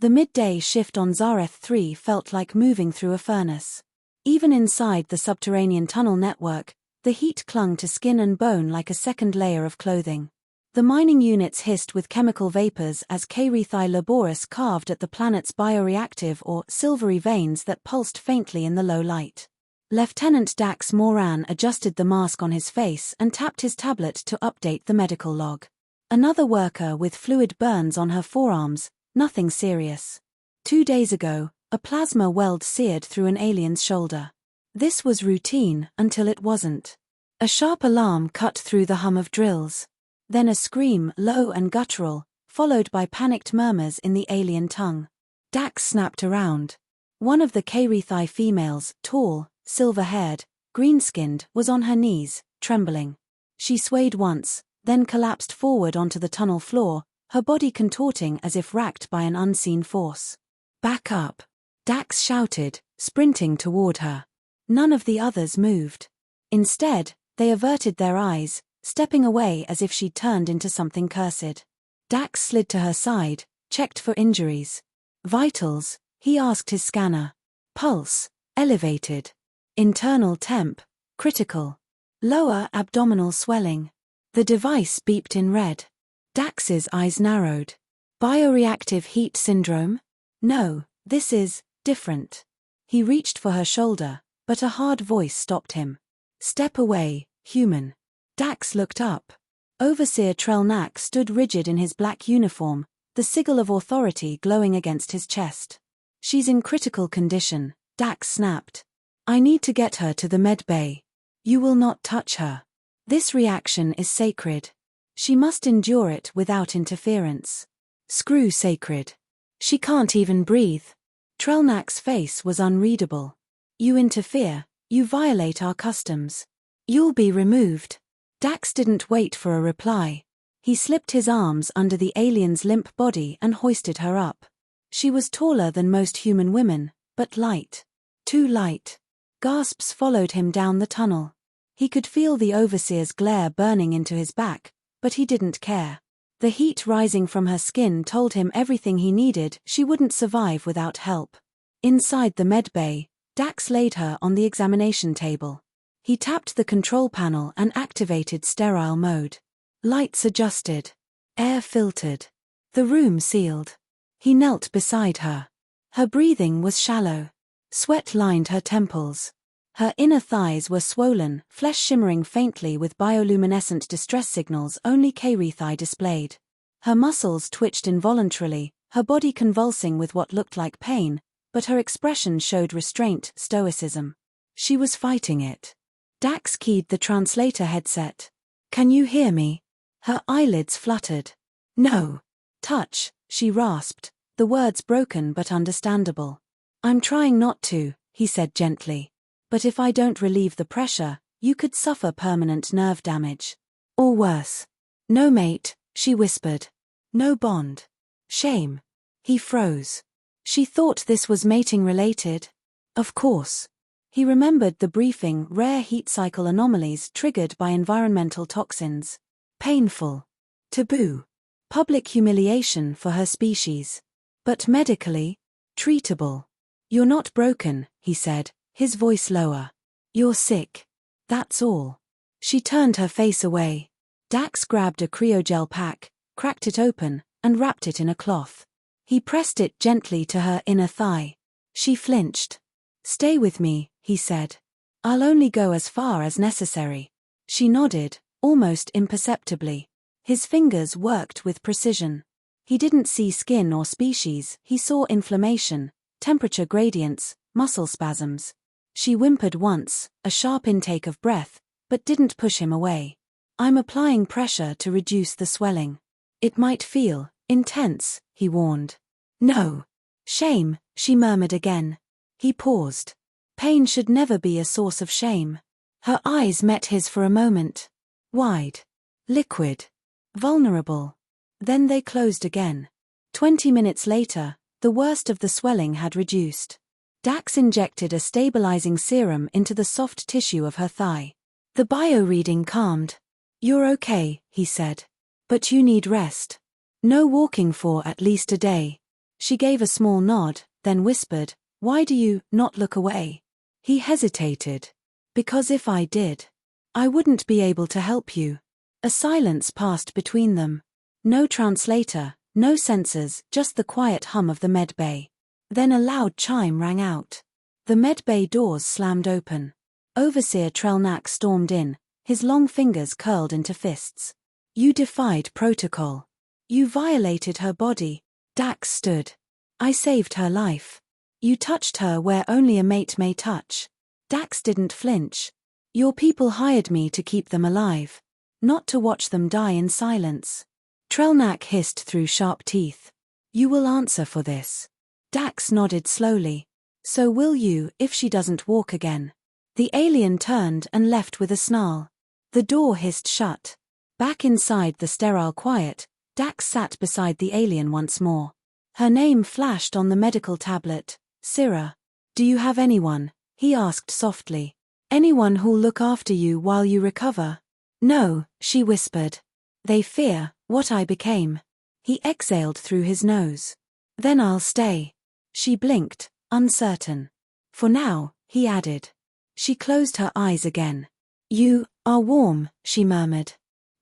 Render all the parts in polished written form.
The midday shift on Zareth 3 felt like moving through a furnace. Even inside the subterranean tunnel network, the heat clung to skin and bone like a second layer of clothing. The mining units hissed with chemical vapors as K-Rethi Laboris carved at the planet's bioreactive or silvery veins that pulsed faintly in the low light. Lieutenant Dax Moran adjusted the mask on his face and tapped his tablet to update the medical log. Another worker with fluid burns on her forearms, nothing serious. 2 days ago, a plasma weld seared through an alien's shoulder. This was routine until it wasn't. A sharp alarm cut through the hum of drills. Then a scream, low and guttural, followed by panicked murmurs in the alien tongue. Dax snapped around. One of the K-Rethi females, tall, silver-haired, green-skinned, was on her knees, trembling. She swayed once, then collapsed forward onto the tunnel floor, her body contorting as if racked by an unseen force. "Back up!" Dax shouted, sprinting toward her. None of the others moved. Instead, they averted their eyes, stepping away as if she'd turned into something cursed. Dax slid to her side, checked for injuries. "Vitals?" he asked his scanner. "Pulse, elevated. Internal temp, critical. Lower abdominal swelling." The device beeped in red. Dax's eyes narrowed. "Bioreactive heat syndrome? No, this is different." He reached for her shoulder, but a hard voice stopped him. "Step away, human." Dax looked up. Overseer Trelnak stood rigid in his black uniform, the sigil of authority glowing against his chest. "She's in critical condition," Dax snapped. "I need to get her to the med bay. You will not touch her. This reaction is sacred. She must endure it without interference." "Screw sacred. She can't even breathe." Trelnak's face was unreadable. "You interfere, you violate our customs. You'll be removed." Dax didn't wait for a reply. He slipped his arms under the alien's limp body and hoisted her up. She was taller than most human women, but light. Too light. Gasps followed him down the tunnel. He could feel the overseer's glare burning into his back, but he didn't care. The heat rising from her skin told him everything he needed. She wouldn't survive without help. Inside the med bay, Dax laid her on the examination table. He tapped the control panel and activated sterile mode. Lights adjusted. Air filtered. The room sealed. He knelt beside her. Her breathing was shallow. Sweat lined her temples. Her inner thighs were swollen, flesh shimmering faintly with bioluminescent distress signals only K-Rethi displayed. Her muscles twitched involuntarily, her body convulsing with what looked like pain, but her expression showed restraint, stoicism. She was fighting it. Dax keyed the translator headset. "Can you hear me?" Her eyelids fluttered. "No." "Touch," she rasped, the words broken but understandable. "I'm trying not to," he said gently. "But if I don't relieve the pressure, you could suffer permanent nerve damage. Or worse." "No mate," she whispered. "No bond. Shame." He froze. She thought this was mating related. Of course. He remembered the briefing, rare heat cycle anomalies triggered by environmental toxins. Painful. Taboo. Public humiliation for her species. But medically, treatable. "You're not broken," he said, his voice lower. "You're sick. That's all." She turned her face away. Dax grabbed a cryogel pack, cracked it open, and wrapped it in a cloth. He pressed it gently to her inner thigh. She flinched. "Stay with me," he said. "I'll only go as far as necessary." She nodded, almost imperceptibly. His fingers worked with precision. He didn't see skin or species, he saw inflammation, temperature gradients, muscle spasms. She whimpered once, a sharp intake of breath, but didn't push him away. "I'm applying pressure to reduce the swelling. It might feel intense," he warned. "No." "Shame," she murmured again. He paused. Pain should never be a source of shame. Her eyes met his for a moment. Wide. Liquid. Vulnerable. Then they closed again. 20 minutes later, the worst of the swelling had reduced. Dax injected a stabilizing serum into the soft tissue of her thigh. The bio-reading calmed. "You're okay," he said. "But you need rest. No walking for at least a day." She gave a small nod, then whispered, "Why do you not look away?" He hesitated. "Because if I did, I wouldn't be able to help you." A silence passed between them. No translator, no sensors, just the quiet hum of the med bay. Then a loud chime rang out. The med bay doors slammed open. Overseer Trelnak stormed in, his long fingers curled into fists. "You defied protocol. You violated her body." Dax stood. "I saved her life. You touched her where only a mate may touch." Dax didn't flinch. "Your people hired me to keep them alive, not to watch them die in silence." Trelnak hissed through sharp teeth. "You will answer for this." Dax nodded slowly. "So will you if she doesn't walk again." The alien turned and left with a snarl. The door hissed shut. Back inside the sterile quiet, Dax sat beside the alien once more. Her name flashed on the medical tablet, Syrah. "Do you have anyone?" he asked softly. "Anyone who'll look after you while you recover?" "No," she whispered. "They fear what I became." He exhaled through his nose. "Then I'll stay." She blinked, uncertain. "For now," he added. She closed her eyes again. "You are warm," she murmured.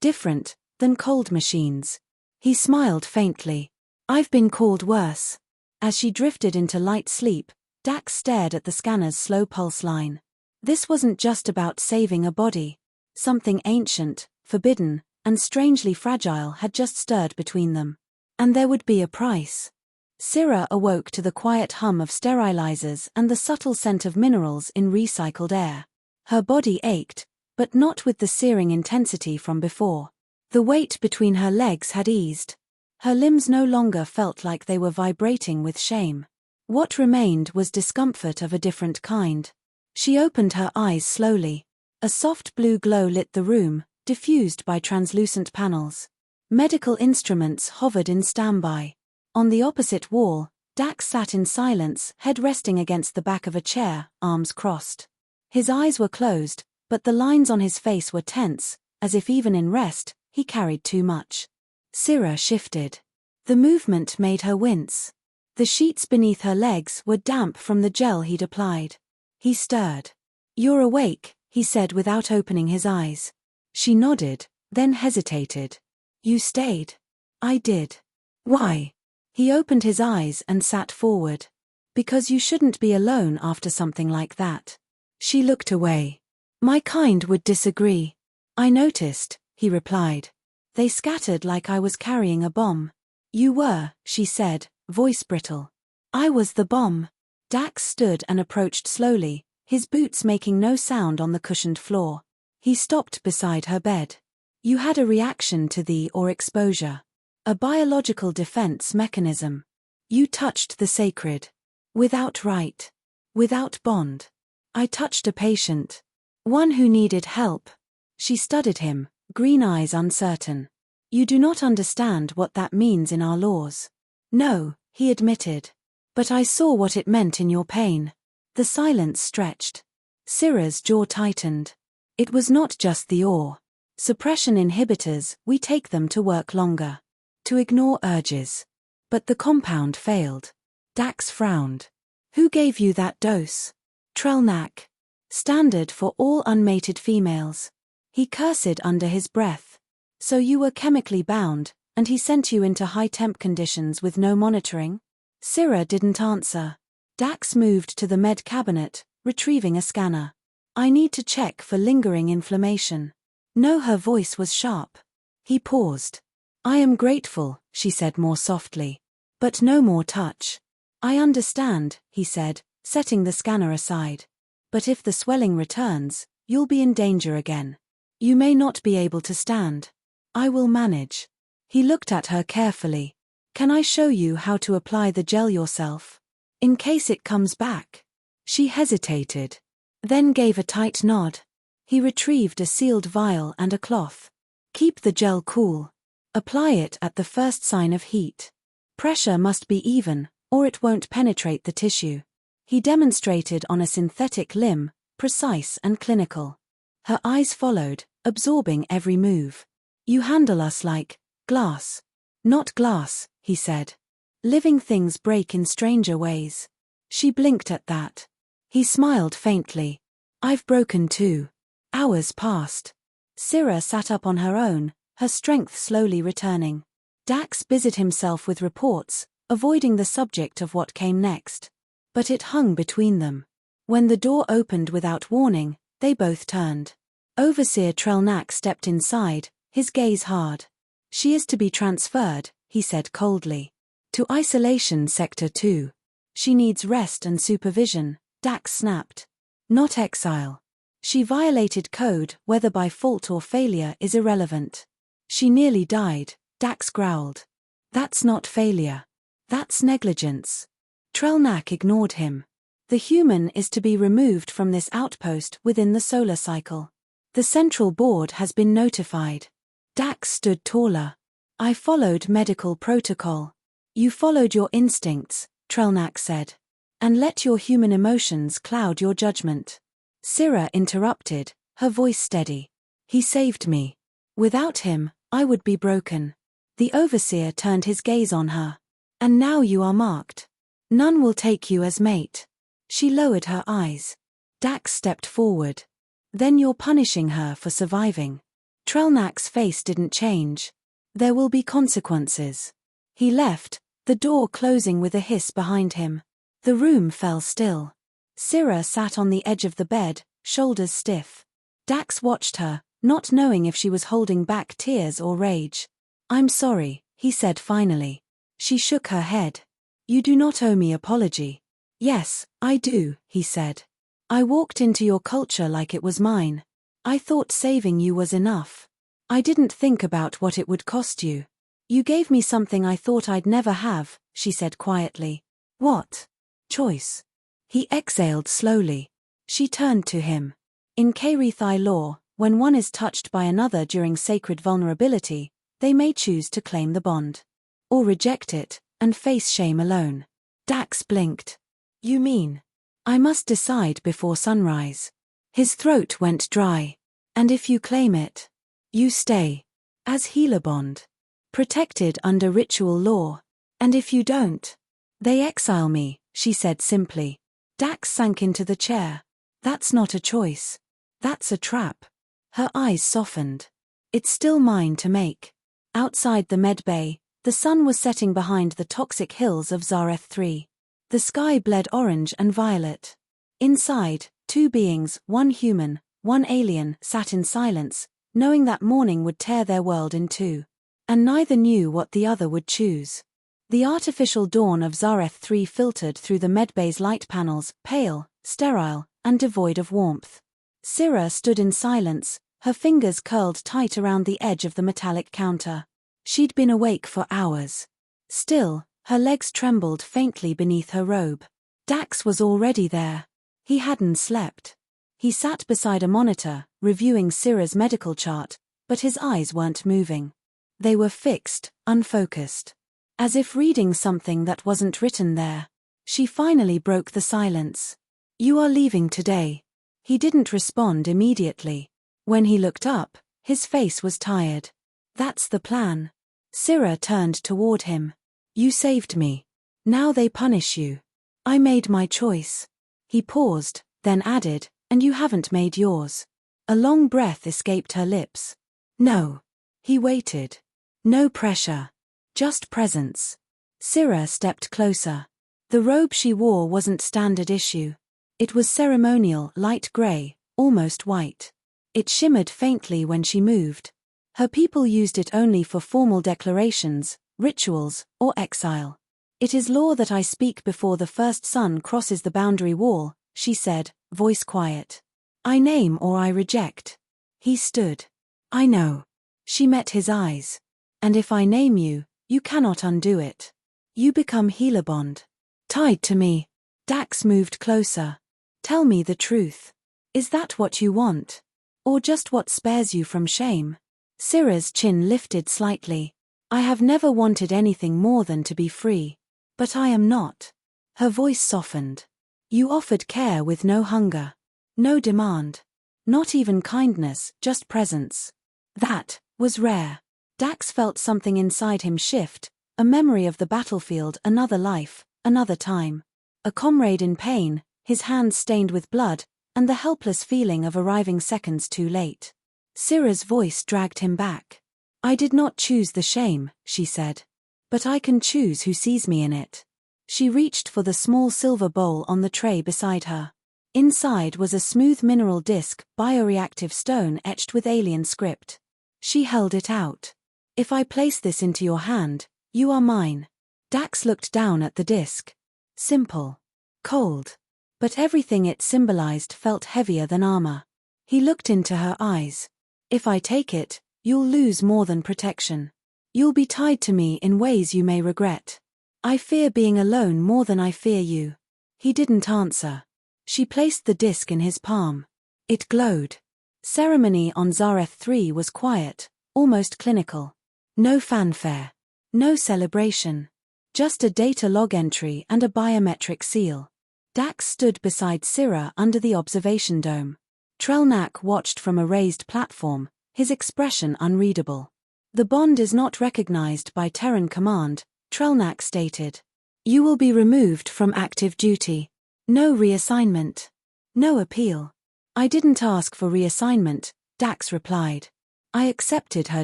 "Different than cold machines." He smiled faintly. "I've been called worse." As she drifted into light sleep, Dax stared at the scanner's slow pulse line. This wasn't just about saving a body. Something ancient, forbidden, and strangely fragile had just stirred between them. And there would be a price. Syrah awoke to the quiet hum of sterilizers and the subtle scent of minerals in recycled air. Her body ached, but not with the searing intensity from before. The weight between her legs had eased. Her limbs no longer felt like they were vibrating with shame. What remained was discomfort of a different kind. She opened her eyes slowly. A soft blue glow lit the room, diffused by translucent panels. Medical instruments hovered in standby. On the opposite wall, Dax sat in silence, head resting against the back of a chair, arms crossed. His eyes were closed, but the lines on his face were tense, as if even in rest, he carried too much. Syrah shifted. The movement made her wince. The sheets beneath her legs were damp from the gel he'd applied. He stirred. "You're awake," he said without opening his eyes. She nodded, then hesitated. "You stayed." "I did." "Why?" He opened his eyes and sat forward. "Because you shouldn't be alone after something like that." She looked away. "My kind would disagree." "I noticed," he replied. "They scattered like I was carrying a bomb." "You were," she said, voice brittle. "I was the bomb." Dax stood and approached slowly, his boots making no sound on the cushioned floor. He stopped beside her bed. "You had a reaction to the or exposure. A biological defense mechanism. You touched the sacred. Without right. Without bond. I touched a patient. One who needed help." She studied him, green eyes uncertain. "You do not understand what that means in our laws." "No," he admitted. "But I saw what it meant in your pain." The silence stretched. Syrah's jaw tightened. It was not just the awe. Suppression inhibitors, we take them to work longer. To ignore urges. But the compound failed. Dax frowned. "Who gave you that dose?" "Trelnak. Standard for all unmated females." He cursed under his breath. "So you were chemically bound, and he sent you into high-temp conditions with no monitoring?" Syrah didn't answer. Dax moved to the med cabinet, retrieving a scanner. "I need to check for lingering inflammation." No, her voice was sharp. He paused. "I am grateful," she said more softly. "But no more touch." "I understand," he said, setting the scanner aside. "But if the swelling returns, you'll be in danger again. You may not be able to stand." "I will manage." He looked at her carefully. "Can I show you how to apply the gel yourself? In case it comes back." She hesitated. Then gave a tight nod. He retrieved a sealed vial and a cloth. "Keep the gel cool. Apply it at the first sign of heat. Pressure must be even, or it won't penetrate the tissue." He demonstrated on a synthetic limb, precise and clinical. Her eyes followed, absorbing every move. "You handle us like glass." "Not glass," he said. Living things break in stranger ways. She blinked at that. He smiled faintly. I've broken too. Hours passed. Syrah sat up on her own, her strength slowly returning. Dax busied himself with reports, avoiding the subject of what came next. But it hung between them. When the door opened without warning, they both turned. Overseer Trelnak stepped inside, his gaze hard. She is to be transferred, he said coldly. To Isolation Sector 2. She needs rest and supervision, Dax snapped. Not exile. She violated code, whether by fault or failure is irrelevant. She nearly died, Dax growled. That's not failure. That's negligence. Trelnak ignored him. The human is to be removed from this outpost within the solar cycle. The Central Board has been notified. Dax stood taller. I followed medical protocol. You followed your instincts, Trelnak said. And let your human emotions cloud your judgment. Syrah interrupted, her voice steady. He saved me. Without him, I would be broken. The Overseer turned his gaze on her. And now you are marked. None will take you as mate. She lowered her eyes. Dax stepped forward. Then you're punishing her for surviving. Trelnak's face didn't change. There will be consequences. He left, the door closing with a hiss behind him. The room fell still. Syrah sat on the edge of the bed, shoulders stiff. Dax watched her, not knowing if she was holding back tears or rage. I'm sorry, he said finally. She shook her head. You do not owe me apology. Yes, I do, he said. I walked into your culture like it was mine. I thought saving you was enough. I didn't think about what it would cost you. You gave me something I thought I'd never have, she said quietly. What? Choice. He exhaled slowly. She turned to him. In Kerethai law, when one is touched by another during sacred vulnerability, they may choose to claim the bond. Or reject it, and face shame alone. Dax blinked. You mean? I must decide before sunrise. His throat went dry. And if you claim it, you stay. As healer bond. Protected under ritual law. And if you don't, they exile me, she said simply. Dax sank into the chair. That's not a choice. That's a trap. Her eyes softened. It's still mine to make. Outside the med bay, the sun was setting behind the toxic hills of Zareth 3. The sky bled orange and violet. Inside, two beings, one human, one alien, sat in silence, knowing that morning would tear their world in two. And neither knew what the other would choose. The artificial dawn of Zareth 3 filtered through the medbay's light panels, pale, sterile, and devoid of warmth. Syrah stood in silence, her fingers curled tight around the edge of the metallic counter. She'd been awake for hours. Still, her legs trembled faintly beneath her robe. Dax was already there. He hadn't slept. He sat beside a monitor, reviewing Syrah's medical chart, but his eyes weren't moving. They were fixed, unfocused. As if reading something that wasn't written there. She finally broke the silence. You are leaving today. He didn't respond immediately. When he looked up, his face was tired. That's the plan. Syrah turned toward him. You saved me. Now they punish you. I made my choice. He paused, then added, and you haven't made yours. A long breath escaped her lips. No. He waited. No pressure. Just presence. Syrah stepped closer. The robe she wore wasn't standard issue. It was ceremonial, light gray, almost white. It shimmered faintly when she moved. Her people used it only for formal declarations, rituals, or exile. It is law that I speak before the first sun crosses the boundary wall, she said, voice quiet. I name or I reject. He stood. I know. She met his eyes. And if I name you, you cannot undo it. You become healer bond. Tied to me. Dax moved closer. Tell me the truth. Is that what you want? Or just what spares you from shame? Syrah's chin lifted slightly. I have never wanted anything more than to be free. But I am not. Her voice softened. You offered care with no hunger. No demand. Not even kindness, just presence. That was rare. Dax felt something inside him shift, A memory of the battlefield, another life, another time. A comrade in pain, his hands stained with blood, and the helpless feeling of arriving seconds too late. Syrah's voice dragged him back. I did not choose the shame, she said. But I can choose who sees me in it. She reached for the small silver bowl on the tray beside her. Inside was a smooth mineral disc, bioreactive stone etched with alien script. She held it out. If I place this into your hand, you are mine. Dax looked down at the disc. Simple. Cold. But everything it symbolized felt heavier than armor. He looked into her eyes. If I take it, you'll lose more than protection. You'll be tied to me in ways you may regret. I fear being alone more than I fear you. He didn't answer. She placed the disc in his palm. It glowed. Ceremony on Zareth 3 was quiet, almost clinical. No fanfare. No celebration. Just a data log entry and a biometric seal. Dax stood beside Syrah under the observation dome. Trelnak watched from a raised platform, his expression unreadable. The bond is not recognized by Terran command, Trelnak stated. You will be removed from active duty. No reassignment. No appeal. I didn't ask for reassignment, Dax replied. I accepted her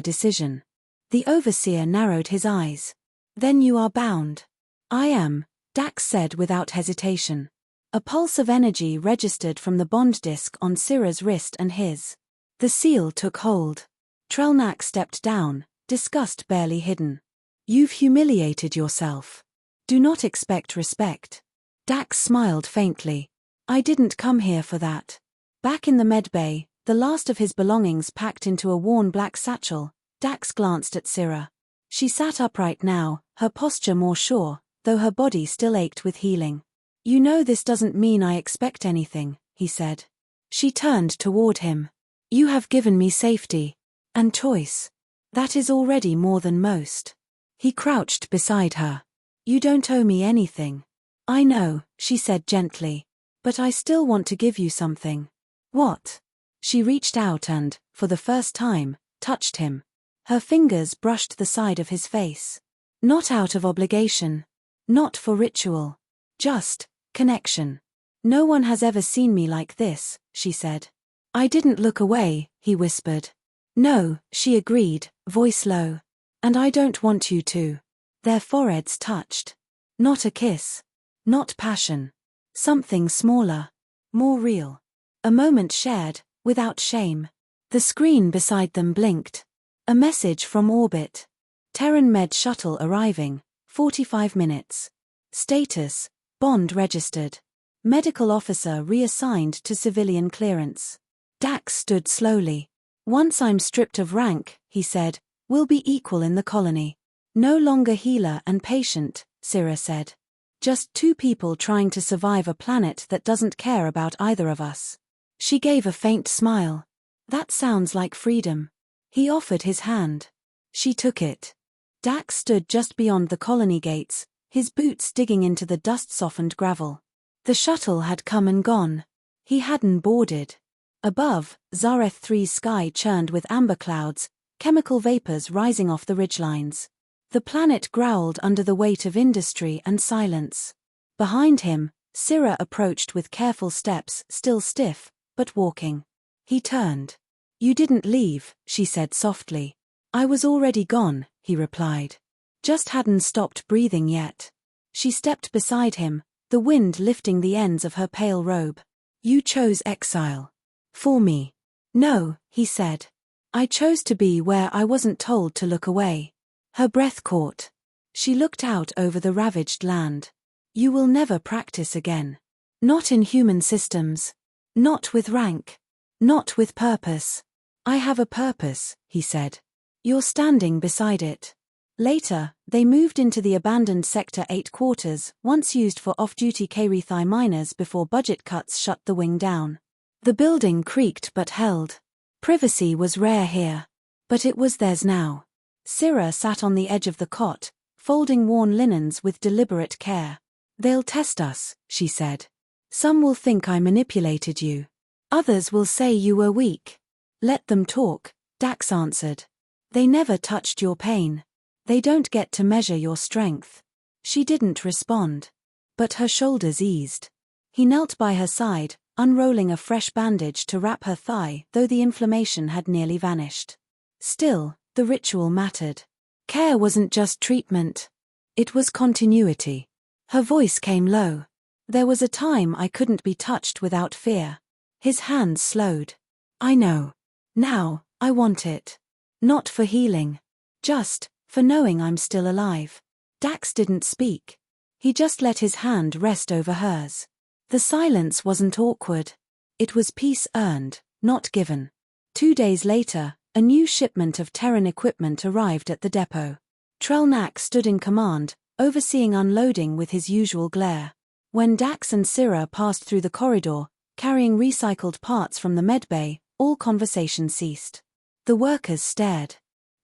decision. The overseer narrowed his eyes. Then you are bound. I am, Dax said without hesitation. A pulse of energy registered from the bond disc on Syrah's wrist and his. The seal took hold. Trelnak stepped down, disgust barely hidden. You've humiliated yourself. Do not expect respect. Dax smiled faintly. I didn't come here for that. Back in the medbay, the last of his belongings packed into a worn black satchel, Dax glanced at Syrah. She sat upright now, her posture more sure, though her body still ached with healing. You know this doesn't mean I expect anything, he said. She turned toward him. You have given me safety. And choice. That is already more than most. He crouched beside her. You don't owe me anything. I know, she said gently. But I still want to give you something. What? She reached out and, for the first time, touched him. Her fingers brushed the side of his face. Not out of obligation. Not for ritual. Just connection. No one has ever seen me like this, she said. I didn't look away, he whispered. No, she agreed, voice low. And I don't want you to. Their foreheads touched. Not a kiss. Not passion. Something smaller. More real. A moment shared, without shame. The screen beside them blinked. A message from orbit. Terran Med shuttle arriving, 45 minutes. Status, bond registered. Medical officer reassigned to civilian clearance. Dax stood slowly. Once I'm stripped of rank, he said, we'll be equal in the colony. No longer healer and patient, Syrah said. Just two people trying to survive a planet that doesn't care about either of us. She gave a faint smile. That sounds like freedom. He offered his hand. She took it. Dax stood just beyond the colony gates, his boots digging into the dust-softened gravel. The shuttle had come and gone. He hadn't boarded. Above, Zareth 3's sky churned with amber clouds, chemical vapors rising off the ridgelines. The planet growled under the weight of industry and silence. Behind him, Syrah approached with careful steps, still stiff, but walking. He turned. You didn't leave, she said softly. I was already gone, he replied. Just hadn't stopped breathing yet. She stepped beside him, the wind lifting the ends of her pale robe. You chose exile. For me. No, he said. I chose to be where I wasn't told to look away. Her breath caught. She looked out over the ravaged land. You will never practice again. Not in human systems. Not with rank. Not with purpose. I have a purpose, he said. You're standing beside it. Later, they moved into the abandoned Sector 8 quarters, once used for off-duty K'rithai miners before budget cuts shut the wing down. The building creaked but held. Privacy was rare here. But it was theirs now. Syrah sat on the edge of the cot, folding worn linens with deliberate care. They'll test us, she said. Some will think I manipulated you. Others will say you were weak. Let them talk, Dax answered. They never touched your pain. They don't get to measure your strength. She didn't respond. But her shoulders eased. He knelt by her side, unrolling a fresh bandage to wrap her thigh, though the inflammation had nearly vanished. Still, the ritual mattered. Care wasn't just treatment. It was continuity. Her voice came low. There was a time I couldn't be touched without fear. His hands slowed. I know. Now, I want it. Not for healing. Just, for knowing I'm still alive. Dax didn't speak. He just let his hand rest over hers. The silence wasn't awkward. It was peace earned, not given. 2 days later, a new shipment of Terran equipment arrived at the depot. Trelnak stood in command, overseeing unloading with his usual glare. When Dax and Syrah passed through the corridor, carrying recycled parts from the medbay, all conversation ceased. The workers stared.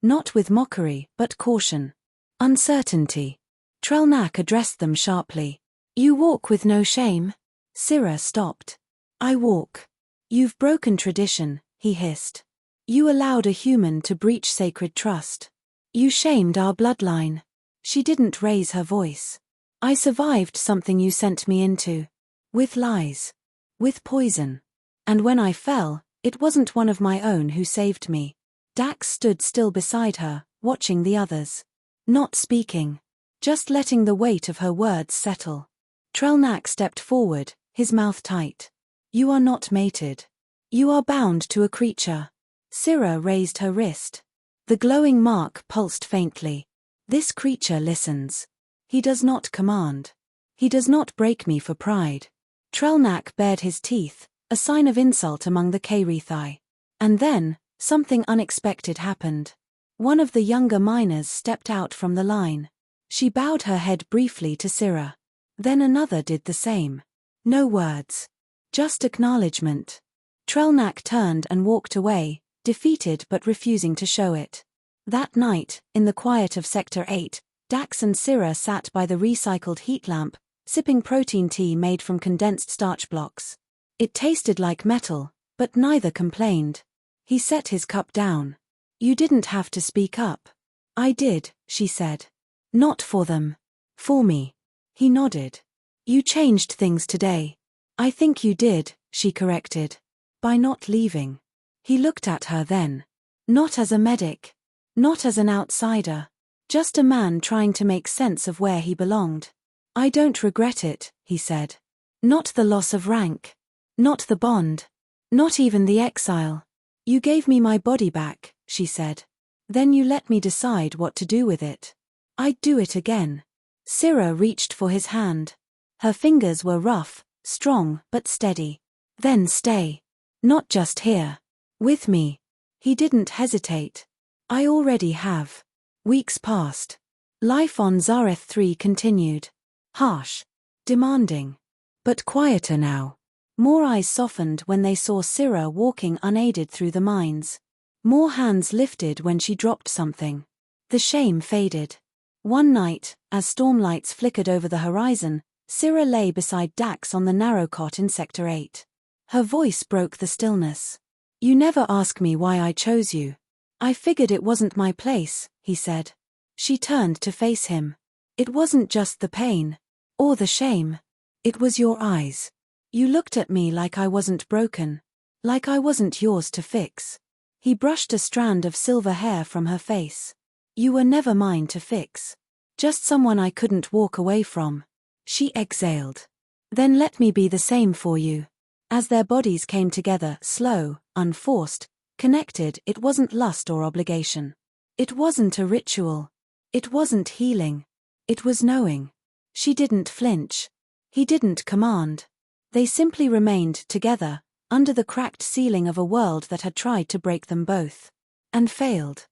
Not with mockery, but caution. Uncertainty. Trelnak addressed them sharply. You walk with no shame? Syrah stopped. I walk. You've broken tradition, he hissed. You allowed a human to breach sacred trust. You shamed our bloodline. She didn't raise her voice. I survived something you sent me into. With lies. With poison. And when I fell, it wasn't one of my own who saved me. Dax stood still beside her, watching the others. Not speaking. Just letting the weight of her words settle. Trelnak stepped forward, his mouth tight. You are not mated. You are bound to a creature. Syrah raised her wrist. The glowing mark pulsed faintly. This creature listens. He does not command. He does not break me for pride. Trelnak bared his teeth, a sign of insult among the K'rithai. And then, something unexpected happened. One of the younger miners stepped out from the line. She bowed her head briefly to Syrah. Then another did the same. No words. Just acknowledgement. Trelnak turned and walked away, defeated but refusing to show it. That night, in the quiet of Sector 8, Dax and Syrah sat by the recycled heat lamp, sipping protein tea made from condensed starch blocks. It tasted like metal, but neither complained. He set his cup down. You didn't have to speak up. I did, she said. Not for them. For me. He nodded. You changed things today. I think you did, she corrected. By not leaving. He looked at her then. Not as a medic. Not as an outsider. Just a man trying to make sense of where he belonged. I don't regret it, he said. Not the loss of rank. Not the bond. Not even the exile. You gave me my body back, she said. Then you let me decide what to do with it. I'd do it again. Syrah reached for his hand. Her fingers were rough, strong, but steady. Then stay. Not just here. With me. He didn't hesitate. I already have. Weeks passed. Life on Zareth 3 continued. Harsh. Demanding. But quieter now. More eyes softened when they saw Syrah walking unaided through the mines. More hands lifted when she dropped something. The shame faded. One night, as stormlights flickered over the horizon, Syrah lay beside Dax on the narrow cot in Sector 8. Her voice broke the stillness. You never ask me why I chose you. I figured it wasn't my place, he said. She turned to face him. It wasn't just the pain. Or the shame. It was your eyes. You looked at me like I wasn't broken. Like I wasn't yours to fix. He brushed a strand of silver hair from her face. You were never mine to fix. Just someone I couldn't walk away from. She exhaled. Then let me be the same for you. As their bodies came together, slow, unforced, connected, it wasn't lust or obligation. It wasn't a ritual. It wasn't healing. It was knowing. She didn't flinch. He didn't command. They simply remained together, under the cracked ceiling of a world that had tried to break them both. And failed.